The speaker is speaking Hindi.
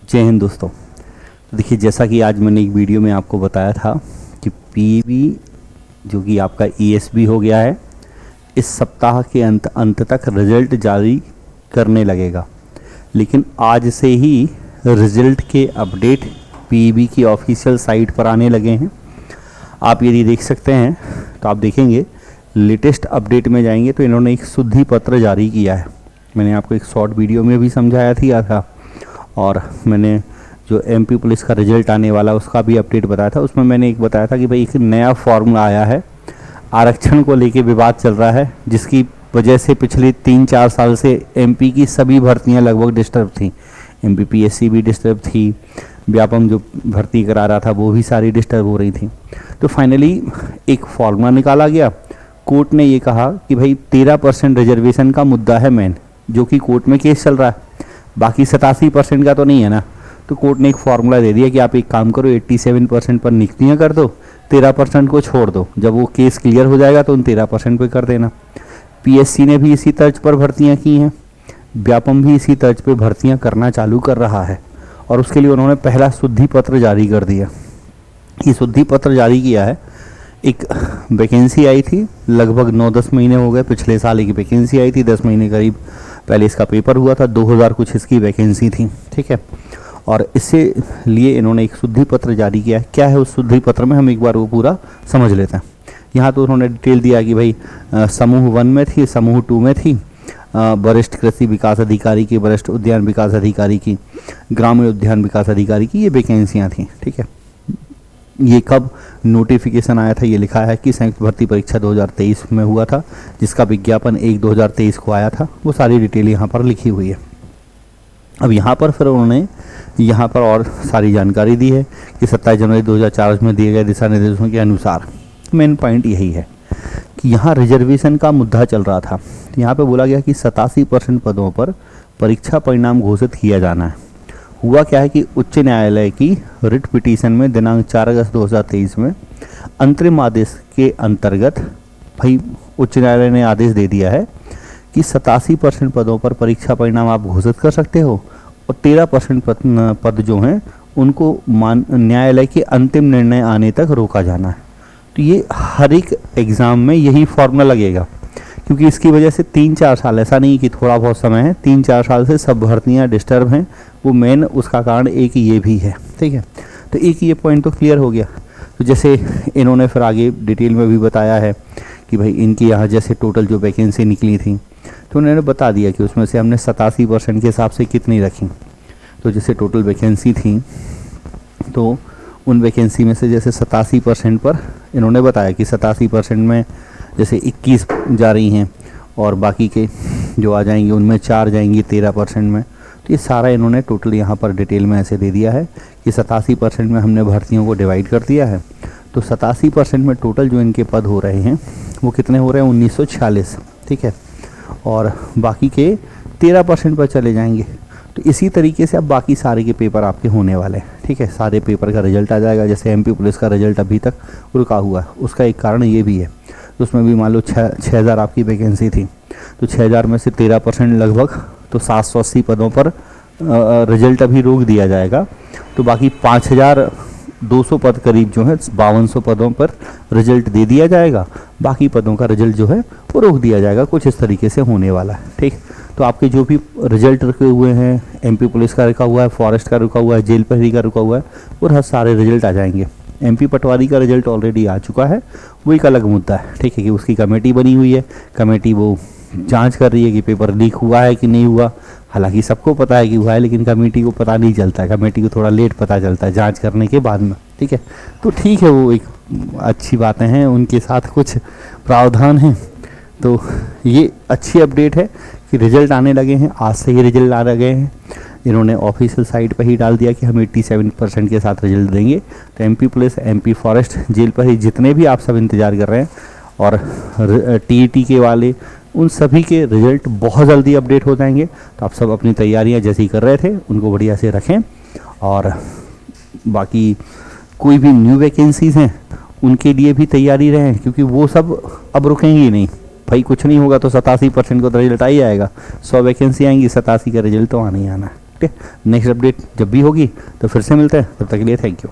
जय हिंद दोस्तों। तो देखिए, जैसा कि आज मैंने एक वीडियो में आपको बताया था कि पीईबी जो कि आपका ईएसबी हो गया है, इस सप्ताह के अंत तक रिजल्ट जारी करने लगेगा। लेकिन आज से ही रिजल्ट के अपडेट पीईबी की ऑफिशियल साइट पर आने लगे हैं। आप यदि देख सकते हैं तो आप देखेंगे लेटेस्ट अपडेट में जाएंगे तो इन्होंने एक शुद्धि पत्र जारी किया है। मैंने आपको एक शॉर्ट वीडियो में भी समझाया था और मैंने जो एमपी पुलिस का रिजल्ट आने वाला उसका भी अपडेट बताया था। उसमें मैंने एक बताया था कि भाई एक नया फॉर्मूला आया है, आरक्षण को लेके विवाद चल रहा है, जिसकी वजह से पिछले 3-4 साल से एमपी की सभी भर्तियां लगभग डिस्टर्ब थी। एमपीपीएससी भी डिस्टर्ब थी, व्यापम जो भर्ती करा रहा था वो भी सारी डिस्टर्ब हो रही थी। तो फाइनली एक फॉर्मूला निकाला गया। कोर्ट ने ये कहा कि भाई 13% रिजर्वेशन का मुद्दा है मेन, जो कि कोर्ट में केस चल रहा है, बाकी 87% का तो नहीं है ना। तो कोर्ट ने एक फार्मूला दे दिया कि आप एक काम करो, 87% पर नियुक्तियाँ कर दो, 13% को छोड़ दो। जब वो केस क्लियर हो जाएगा तो उन 13% पे कर देना। पीएससी ने भी इसी तर्ज पर भर्तियाँ की हैं, व्यापम भी इसी तर्ज पे भर्तियाँ करना चालू कर रहा है और उसके लिए उन्होंने पहला शुद्धि पत्र जारी कर दिया। ये शुद्धि पत्र जारी किया है। एक वैकेंसी आई थी, लगभग 9-10 महीने हो गए, पिछले साल एक वैकेंसी आई थी, 10 महीने करीब पहले इसका पेपर हुआ था, 2000 कुछ इसकी वैकेंसी थी, ठीक है। और इससे लिए इन्होंने एक शुद्धि पत्र जारी किया है। क्या है उस शुद्धि पत्र में, हम एक बार वो पूरा समझ लेते हैं। यहाँ तो उन्होंने डिटेल दिया कि भाई समूह 1 में थी, समूह 2 में थी, वरिष्ठ कृषि विकास अधिकारी की, वरिष्ठ उद्यान विकास अधिकारी की, ग्रामीण उद्यान विकास अधिकारी की, ये वैकेंसियाँ थी, ठीक है। ये कब नोटिफिकेशन आया था ये लिखा है कि संयुक्त भर्ती परीक्षा 2023 में हुआ था, जिसका विज्ञापन 1/2023 को आया था। वो सारी डिटेल यहाँ पर लिखी हुई है। अब यहाँ पर फिर उन्होंने यहाँ पर और सारी जानकारी दी है कि 27 जनवरी 2004 में दिए गए दिशा निर्देशों के अनुसार मेन पॉइंट यही है कि यहाँ रिजर्वेशन का मुद्दा चल रहा था। यहाँ पे बोला गया कि 87% पदों पर परीक्षा परिणाम घोषित किया जाना है। हुआ क्या है कि उच्च न्यायालय की रिट पिटीशन में दिनांक 4 अगस्त 2023 में अंतरिम आदेश के अंतर्गत भाई उच्च न्यायालय ने आदेश दे दिया है कि 87% पदों पर परीक्षा परिणाम आप घोषित कर सकते हो और 13% पद जो हैं उनको न्यायालय के अंतिम निर्णय आने तक रोका जाना है। तो ये हर एक एग्ज़ाम में यही फॉर्मूला लगेगा, क्योंकि इसकी वजह से 3-4 साल, ऐसा नहीं कि थोड़ा बहुत समय है, 3-4 साल से सब भर्तियाँ डिस्टर्ब हैं। वो मेन उसका कारण एक ये भी है, ठीक है। तो एक ये पॉइंट तो क्लियर हो गया। तो जैसे इन्होंने फिर आगे डिटेल में भी बताया है कि भाई इनकी यहाँ जैसे टोटल जो वैकेंसी निकली थी तो उन्होंने बता दिया कि उसमें से हमने 87% के हिसाब से कितनी रखी। तो जैसे टोटल वैकेंसी थी तो उन वैकेंसी में से जैसे 87% पर इन्होंने बताया कि 87% में जैसे 21 जा रही हैं और बाकी के जो आ जाएंगे उनमें 4 जाएंगी 13% में। तो ये सारा इन्होंने टोटल यहाँ पर डिटेल में ऐसे दे दिया है कि 87% में हमने भर्तियों को डिवाइड कर दिया है। तो 87% में टोटल जो इनके पद हो रहे हैं वो कितने हो रहे हैं, 1946, ठीक है। और बाकी के 13% पर चले जाएंगे। तो इसी तरीके से अब बाकी सारे के पेपर आपके होने वाले हैं, ठीक है। सारे पेपर का रिजल्ट आ जाएगा। जैसे एमपी पुलिस का रिजल्ट अभी तक रुका हुआ है, उसका एक कारण ये भी है। तो उसमें भी मान लो 6000 आपकी वैकेंसी थी, तो 6000 में से 13% लगभग तो 780 पदों पर रिजल्ट अभी रोक दिया जाएगा। तो बाकी 5200 पद करीब जो है 5200 पदों पर रिजल्ट दे दिया जाएगा। बाकी पदों का रिजल्ट जो है वो रोक दिया जाएगा। कुछ इस तरीके से होने वाला है, ठीक। तो आपके जो भी रिजल्ट रुके हुए हैं, एमपी पुलिस का रुका हुआ है, फॉरेस्ट का रुका हुआ है, जेल प्रहरी का रुका हुआ है, और सारे रिजल्ट आ जाएंगे। एमपी पटवारी का रिजल्ट ऑलरेडी आ चुका है, वो एक अलग मुद्दा है, ठीक है, कि उसकी कमेटी बनी हुई है। कमेटी वो जांच कर रही है कि पेपर लीक हुआ है कि नहीं हुआ। हालांकि सबको पता है कि हुआ है, लेकिन कमेटी को पता नहीं चलता है। कमेटी को थोड़ा लेट पता चलता है जांच करने के बाद में, ठीक है। तो ठीक है, वो एक अच्छी बातें हैं, उनके साथ कुछ प्रावधान हैं। तो ये अच्छी अपडेट है कि रिजल्ट आने लगे हैं। आज से ही रिजल्ट आ गए हैं। इन्होंने ऑफिशियल साइट पर ही डाल दिया कि हम 87% के साथ रिजल्ट देंगे। तो MP police, MP forest, jail पर ही जितने भी आप सब इंतज़ार कर रहे हैं और टीईटी के वाले, उन सभी के रिजल्ट बहुत जल्दी अपडेट हो जाएंगे। तो आप सब अपनी तैयारियां जैसी कर रहे थे उनको बढ़िया से रखें। और बाकी कोई भी न्यू वैकेंसीज़ हैं उनके लिए भी तैयारी रहें, क्योंकि वो सब अब रुकेंगी नहीं। भाई कुछ नहीं होगा तो 87% को तो रिजल्ट आ ही आएगा। 100 वैकेंसी आएंगी, 87 का रिजल्ट तो आना ही आना है। ठीक है, नेक्स्ट अपडेट जब भी होगी तो फिर से मिलते हैं, तब तक के लिए थैंक यू।